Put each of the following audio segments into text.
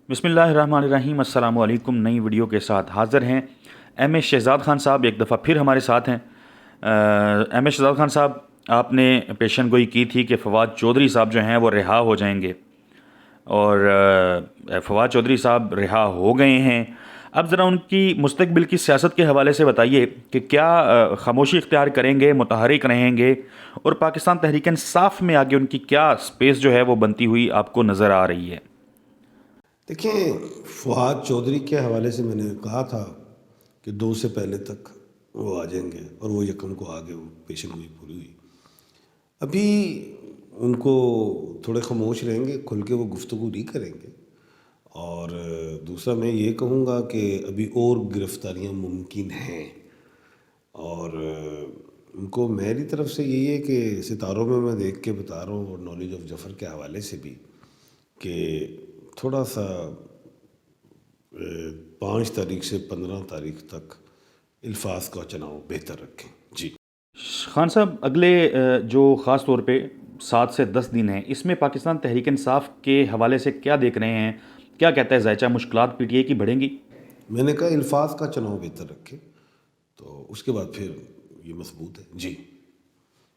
बिस्मिल्लाहिर्रहमानिर्रहीम। अस्सलाम वालेकुम। नई वीडियो के साथ हाज़िर हैं एम ए शहज़ाद ख़ान साहब एक दफ़ा फिर हमारे साथ हैं। एम ए शहज़ाद ख़ान साहब, आपने पेशन गोई की थी कि फ़वाद चौधरी साहब जो हैं वो रिहा हो जाएंगे, और फ़वाद चौधरी साहब रिहा हो गए हैं। अब ज़रा उनकी मुस्तकबिल की सियासत के हवाले से बताइए कि क्या खामोशी इख्तियार करेंगे, मुतहरिक रहेंगे, और पाकिस्तान तहरीक इंसाफ में आगे उनकी क्या स्पेस जो है वो बनती हुई आपको नज़र आ रही है? देखें, फवाद चौधरी के हवाले से मैंने कहा था कि 2 से पहले तक वो आ जाएंगे, और वो यकम को आ गए। वो पेशन गोई पूरी हुई। अभी उनको थोड़े खामोश रहेंगे, खुल के वो गुफ्तगू नहीं करेंगे। और दूसरा मैं ये कहूँगा कि अभी और गिरफ़्तारियाँ मुमकिन हैं, और उनको मेरी तरफ से यही है कि सितारों में मैं देख के बता रहा हूँ, और नॉलेज ऑफ जफ़र के हवाले से भी, कि थोड़ा सा 5 तारीख से 15 तारीख तक अल्फाज का चुनाव बेहतर रखें। जी। खान साहब, अगले जो ख़ास तौर पे 7 से 10 दिन हैं, इसमें पाकिस्तान तहरीक इंसाफ के हवाले से क्या देख रहे हैं? क्या कहता है ज़ायचा, मुश्किलात पीटीआई की बढ़ेंगी? मैंने कहा अल्फाज का चुनाव बेहतर रखें, तो उसके बाद फिर ये मजबूत है। जी।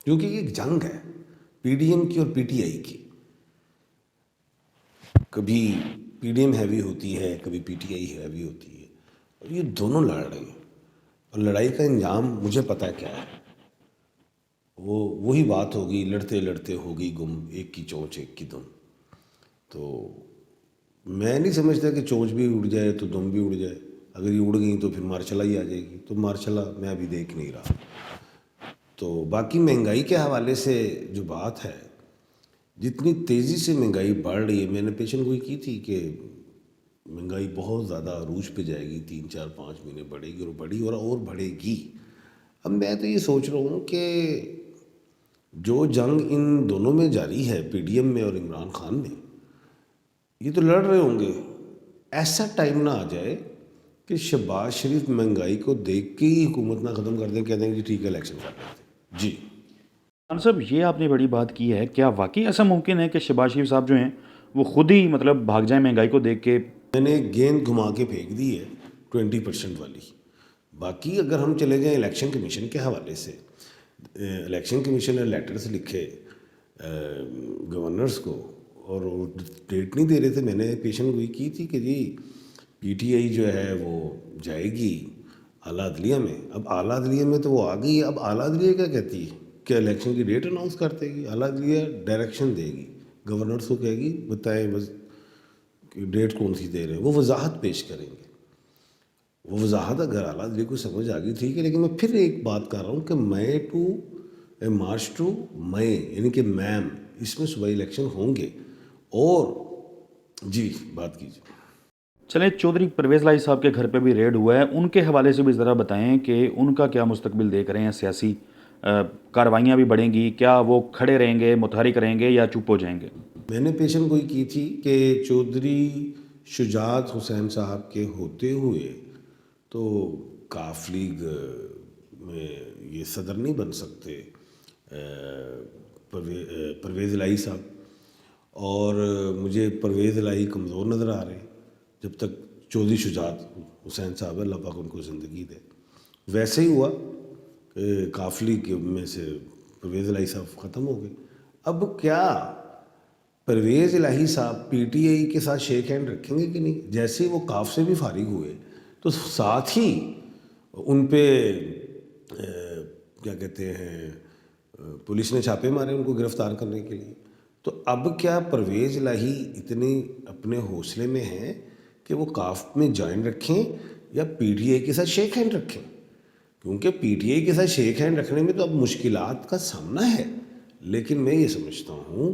क्योंकि ये एक जंग है पीडीएम की और पीटीआई की। कभी पीडीएम हैवी होती है, कभी पीटीआई हैवी होती है, और ये दोनों लड़ रहे हैं। और लड़ाई का अंजाम मुझे पता है क्या है। वो वही बात होगी, लड़ते लड़ते होगी गुम, एक की चोंच एक की दुम। तो मैं नहीं समझता कि चोंच भी उड़ जाए तो दुम भी उड़ जाए। अगर ये उड़ गई तो फिर मार्शला ही आ जाएगी, तो मार्शला मैं अभी देख नहीं रहा। तो बाकी महंगाई के हवाले से जो बात है, जितनी तेज़ी से महंगाई बढ़ रही है, मैंने पेशन गोई की थी कि महंगाई बहुत ज़्यादा अरूज पे जाएगी, 3 4 5 महीने बढ़ेगी, और बढ़ी और बढ़ेगी। अब मैं तो ये सोच रहा हूँ कि जो जंग इन दोनों में जारी है, पीडीएम में और इमरान खान में, ये तो लड़ रहे होंगे। ऐसा टाइम ना आ जाए कि शहबाज शरीफ महंगाई को देख के ही हुकूमत ना ख़त्म कर दें, कह देंगे जी ठीक है इलेक्शन कर लेते। जी। खान साहब, ये आपने बड़ी बात की है। क्या वाकई ऐसा मुमकिन है कि शहबाज शरीफ साहब जो हैं वो खुद ही मतलब भाग जाएं महंगाई को देख के? मैंने गेंद घुमा के फेंक दी है 20% वाली। बाकी अगर हम चले जाएं इलेक्शन कमीशन के हवाले से, इलेक्शन कमीशन ने लेटर्स लिखे गवर्नर्स को, और वो डेट नहीं दे रहे थे। मैंने पेशन गोई की थी कि जी पीटीआई जो है वो जाएगी आला अदलिया में। अब आला अदलिया में तो वो आ गई। अब आला अदलिया क्या कहती है कि इलेक्शन की डेट अनाउंस कर देगी। आला अदलिया डायरेक्शन देगी, गवर्नर्स को कहेगी बताएं बस डेट कौन सी दे रहे हैं, वो वजाहत पेश करेंगे। वो वजाहत अगर आला अदलिया को समझ आ गई ठीक है, लेकिन मैं फिर एक बात कर रहा हूँ कि मई टू मार्च टू मई, यानी कि मैम, इसमें सुबह इलेक्शन होंगे। और जी बात कीजिए। चलें, चौधरी परवेज़ लाई साहब के घर पे भी रेड हुआ है, उनके हवाले से भी ज़रा बताएं कि उनका क्या मुस्तकबिल देख रहे हैं सियासी? कार्रवाइयाँ भी बढ़ेंगी? क्या वो खड़े रहेंगे, मुतहरिक रहेंगे, या चुप हो जाएंगे? मैंने पेशन गोई की थी कि चौधरी शुजात हुसैन साहब के होते हुए तो काफ लीग में ये सदर नहीं बन सकते परवेज़ इलाही साहब। और मुझे परवेज़ इलाही कमज़ोर नज़र आ रहे हैं जब तक चौधरी शुजात हुसैन साहब अल्लाह पाक उनको ज़िंदगी दे। वैसे ही हुआ कि काफ लीग में से परवेज़ इलाही साहब ख़त्म हो गए। अब क्या परवेज़ इलाही साहब पीटीआई के साथ शेक हैंड रखेंगे कि नहीं? जैसे ही वो काफ से भी फारिग हुए तो साथ ही उन पे क्या कहते हैं, पुलिस ने छापे मारे उनको गिरफ्तार करने के लिए। तो अब क्या परवेज़ इलाही इतने अपने हौसले में हैं कि वो काफ में ज्वाइन रखें या पीटीआई के साथ शेक हैंड रखें? क्योंकि पीटीआई के साथ शेक हैंड रखने में तो अब मुश्किलात का सामना है। लेकिन मैं ये समझता हूँ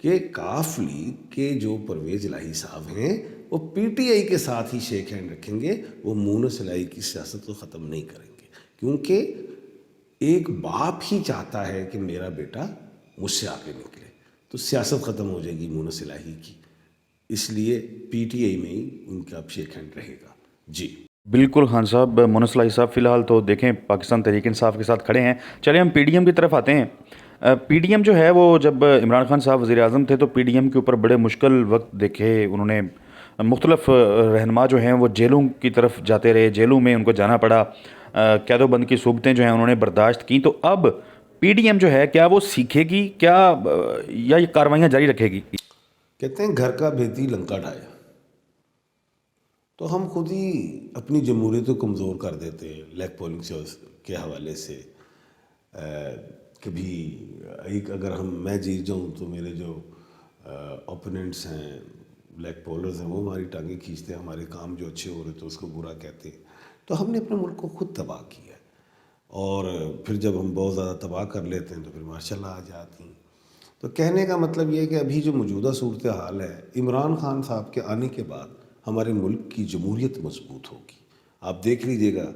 कि काफ लीग के जो परवेज़ इलाही साहब हैं वो पीटीआई के साथ ही शेक हैंड रखेंगे। वो मुँह सिलाई की सियासत को ख़त्म नहीं करेंगे, क्योंकि एक बाप ही चाहता है कि मेरा बेटा मुझसे आगे निकले, तो सियासत ख़त्म हो जाएगी मुँह सिलाई की। इसलिए पीटीआई में ही उनका अब शेक हैंड रहेगा। जी बिल्कुल खान साहब, मोनस लाई साहब फ़िलहाल तो देखें पाकिस्तान तहरीक इंसाफ के साथ खड़े हैं। चलिए हम पीडीएम की तरफ आते हैं। पीडीएम जो है वो जब इमरान खान साहब वज़ीर आज़म थे तो पीडीएम के ऊपर बड़े मुश्किल वक्त देखे उन्होंने। مختلف رہنما جو ہیں وہ جیلوں کی طرف جاتے رہے, جیلوں میں ان کو جانا پڑا, قید و بند کی صورتیں جو ہیں انہوں نے برداشت کیں. تو اب پی ڈی ایم جو ہے کیا وہ سیکھے گی کیا, یا یہ کاروائیاں جاری رکھے گی؟ کہتے ہیں گھر کا بھیتی لنکا ڈھائے. تو ہم خود ہی اپنی جمہوریت کو کمزور کر دیتے ہیں لیگ پولنگ کے حوالے سے. کبھی اگر میں جیت جاؤں تو میرے جو اوپوننٹس ہیں, لیگ پولرز ہیں, وہ ہماری ٹانگیں کھینچتے ہیں, ہمارے کام جو اچھے ہو رہے تو اس کو برا کہتے ہیں. تو ہم نے اپنے ملک کو خود تباہ کیا ہے, اور پھر جب ہم بہت زیادہ تباہ کر لیتے ہیں تو پھر ماشاء اللہ آ جاتی ہیں. تو کہنے کا مطلب یہ ہے کہ ابھی جو موجودہ صورتحال ہے, عمران خان صاحب کے آنے کے بعد ہمارے ملک کی جمہوریت مضبوط ہوگی. آپ دیکھ لیجئے گا,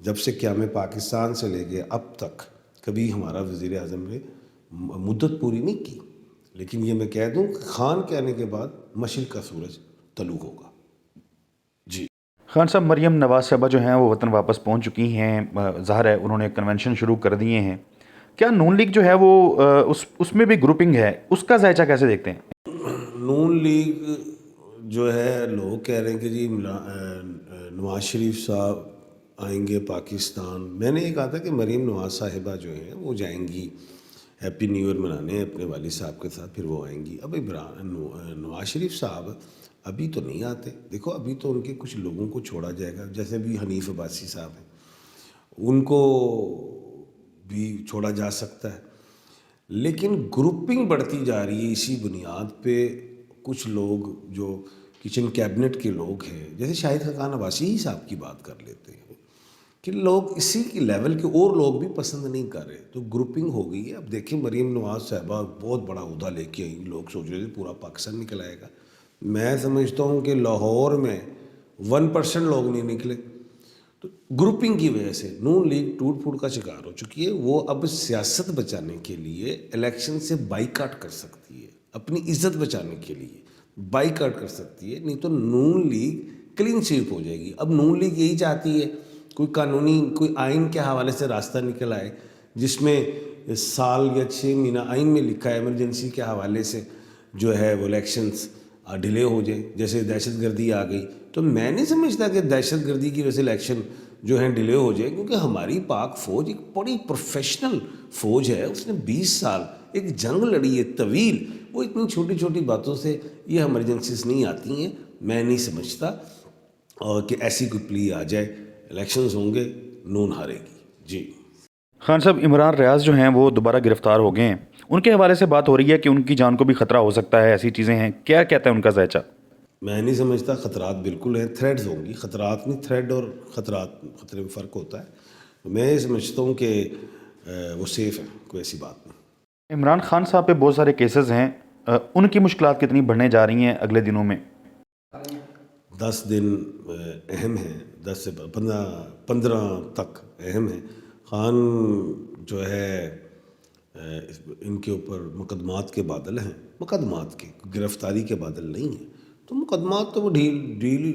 جب سے قیام پاکستان سے لے کے اب تک کبھی ہمارا وزیر اعظم نے مدت پوری نہیں کی, لیکن یہ میں کہہ دوں کہ خان کے آنے کے بعد مشرق کا سورج طلوع ہوگا. جی خان صاحب, مریم نواز صاحبہ جو ہیں وہ وطن واپس پہنچ چکی ہیں, ظاہر ہے انہوں نے کنونشن شروع کر دیے ہیں. کیا نون لیگ جو ہے وہ اس میں بھی گروپنگ ہے, اس کا ذائچہ کیسے دیکھتے ہیں؟ نون لیگ جو ہے, لوگ کہہ رہے ہیں کہ جی نواز شریف صاحب آئیں گے پاکستان. میں نے یہ کہا تھا کہ مریم نواز صاحبہ جو ہیں وہ جائیں گی ہیپی نیو ایئر منانے اپنے والد صاحب کے ساتھ, پھر وہ آئیں گی. اب نواز شریف صاحب ابھی تو نہیں آتے. دیکھو ابھی تو ان کے کچھ لوگوں کو چھوڑا جائے گا, جیسے بھی حنیف عباسی صاحب ہیں, ان کو بھی چھوڑا جا سکتا ہے. لیکن گروپنگ بڑھتی جا رہی ہے اسی بنیاد پہ. کچھ لوگ جو کچن کیبنٹ کے لوگ ہیں, جیسے شاہد خاقان عباسی ہی صاحب کی بات کر لیتے ہیں, کہ لوگ اسی کی لیول کے اور لوگ بھی پسند نہیں کر رہے, تو گروپنگ ہو گئی ہے. اب دیکھیں مریم نواز صاحبہ بہت بڑا عہدہ لے کے آئیں, لوگ سوچ رہے تھے پورا پاکستان نکل آئے گا. میں سمجھتا ہوں کہ لاہور میں 1% لوگ نہیں نکلے. تو گروپنگ کی وجہ سے نون لیگ ٹوٹ پھوٹ کا شکار ہو چکی ہے. وہ اب سیاست بچانے کے لیے الیکشن سے بائیکاٹ کر سکتی ہے, اپنی عزت بچانے کے لیے بائیکاٹ کر سکتی ہے, نہیں تو نون لیگ کلین سویپ ہو جائے گی. اب نون لیگ یہی چاہتی ہے کوئی قانونی, کوئی آئین کے حوالے سے راستہ نکل آئے, جس میں سال یا 6 مہینہ آئین میں لکھا ہے ایمرجنسی کے حوالے سے جو ہے وہ الیکشنز ڈیلے ہو جائیں. جیسے دہشت گردی آ گئی, تو میں نہیں سمجھتا کہ دہشت گردی کی وجہ سے الیکشن جو ہیں ڈیلے ہو جائے, کیونکہ ہماری پاک فوج ایک بڑی پروفیشنل فوج ہے. اس نے 20 سال ایک جنگ لڑی ہے طویل. وہ اتنی چھوٹی چھوٹی باتوں سے یہ ایمرجنسیز نہیں آتی ہیں. میں نہیں سمجھتا کہ ایسی کوئی پلی آ جائے. الیکشنز ہوں گے, نون ہارے گی. جی خان صاحب, عمران ریاض جو ہیں وہ دوبارہ گرفتار ہو گئے ہیں, ان کے حوالے سے بات ہو رہی ہے کہ ان کی جان کو بھی خطرہ ہو سکتا ہے, ایسی چیزیں ہیں, کیا کہتا ہے ان کا ذائچہ؟ میں نہیں سمجھتا. خطرات بالکل ہیں, تھریڈز ہوں گی. خطرات نہیں, تھریڈ اور خطرے میں فرق ہوتا ہے. میں یہ سمجھتا ہوں کہ وہ سیف ہیں, کوئی ایسی بات نہیں. عمران خان صاحب پہ بہت سارے کیسز ہیں, ان کی مشکلات کتنی بڑھنے جا رہی ہیں اگلے دنوں میں؟ 10 دن اہم ہیں, 10 سے 15 تک اہم ہیں. خان جو ہے ان کے اوپر مقدمات کے بادل ہیں, مقدمات کے, گرفتاری کے بادل نہیں ہیں. تو مقدمات تو وہ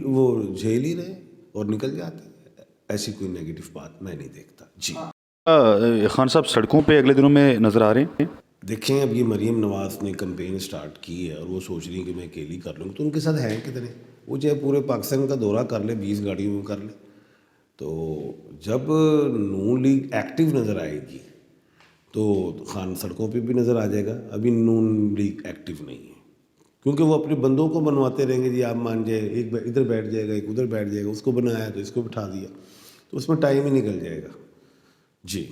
وہ جھیل ہی رہے اور نکل جاتے ہیں. ایسی کوئی نیگیٹو بات میں نہیں دیکھتا. جی خان صاحب سڑکوں پہ اگلے دنوں میں نظر آ رہے ہیں؟ دیکھیں, اب یہ مریم نواز نے کمپین سٹارٹ کی ہے اور وہ سوچ رہی ہیں کہ میں اکیلی کر لوں, تو ان کے ساتھ ہیں کتنے. وہ چاہے پورے پاکستان کا دورہ کر لے, 20 گاڑیوں میں کر لے. تو جب نون لیگ ایکٹیو نظر آئے گی تو خان سڑکوں پہ بھی نظر آ جائے گا. ابھی نون لیگ ایکٹیو نہیں ہے, کیونکہ وہ اپنے بندوں کو بنواتے رہیں گے. جی آپ مان جائے, ایک ادھر بیٹھ جائے گا, ایک ادھر بیٹھ جائے گا, اس کو بنایا تو اس کو بٹھا دیا, تو اس میں ٹائم ہی نکل جائے گا. جی